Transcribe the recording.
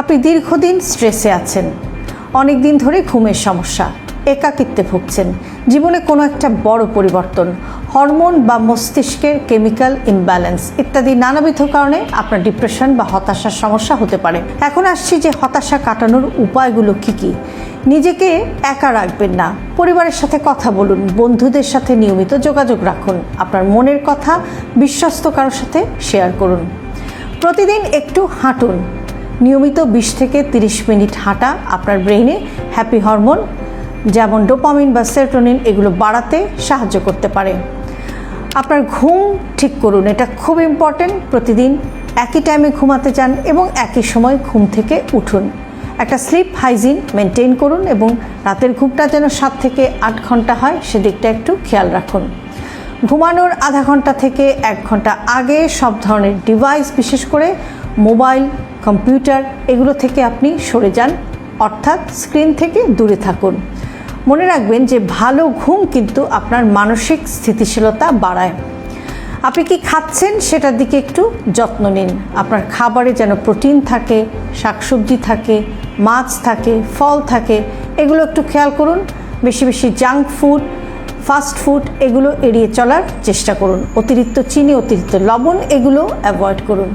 আপনি দীর্ঘদিন স্ট্রেসে আছেন, অনেক দিন ধরে ঘুমের সমস্যা, একাকিত্বে ভুগছেন, জীবনে কোনো একটা বড় পরিবর্তন, হরমোন বা মস্তিষ্কের কেমিক্যাল ইমব্যালেন্স ইত্যাদি নানাবিধ কারণে আপনার ডিপ্রেশন বা হতাশার সমস্যা হতে পারে। এখন আসছি যে হতাশা কাটানোর উপায়গুলো কি। নিজেকে একা রাখবেন না, পরিবারের সাথে কথা বলুন, বন্ধুদের সাথে নিয়মিত যোগাযোগ রাখুন, আপনার মনের কথা বিশ্বস্ত কারোর সাথে শেয়ার করুন। প্রতিদিন একটু হাঁটুন, নিয়মিত 20 থেকে 30 মিনিট হাঁটা আপনার ব্রেইনে হ্যাপি হরমোন যেমন ডোপামিন বা সেরোটোনিন এগুলো বাড়াতে সাহায্য করতে পারে। আপনার ঘুম ঠিক করুন, এটা খুব ইম্পর্টেন্ট। প্রতিদিন একই টাইমে ঘুমাতে যান এবং একই সময় ঘুম থেকে উঠুন। একটা স্লিপ হাইজিন মেনটেন করুন এবং রাতের ঘুমটা যেন 7 থেকে 8 ঘন্টা হয় সেদিকটা একটু খেয়াল রাখুন। ঘুমানোর আধা ঘন্টা থেকে 1 ঘন্টা আগে সব ধরনের ডিভাইস, বিশেষ করে মোবাইল, কম্পিউটার এগুলো থেকে আপনি সরে যান, অর্থাৎ স্ক্রিন থেকে দূরে থাকুন। মনে রাখবেন যে ভালো ঘুম কিন্তু আপনার মানসিক স্থিতিশীলতা বাড়ায়। আপনি কি খাচ্ছেন সেটার দিকে একটু যত্ন নিন। আপনার খাবারে যেন প্রোটিন থাকে, শাকসবজি থাকে, মাছ থাকে, ফল থাকে, এগুলো একটু খেয়াল করুন। বেশি বেশি জাঙ্ক ফুড, ফাস্ট ফুড এগুলো এড়িয়ে চলার চেষ্টা করুন। অতিরিক্ত চিনি, অতিরিক্ত লবণ এগুলো অ্যাভয়েড করুন।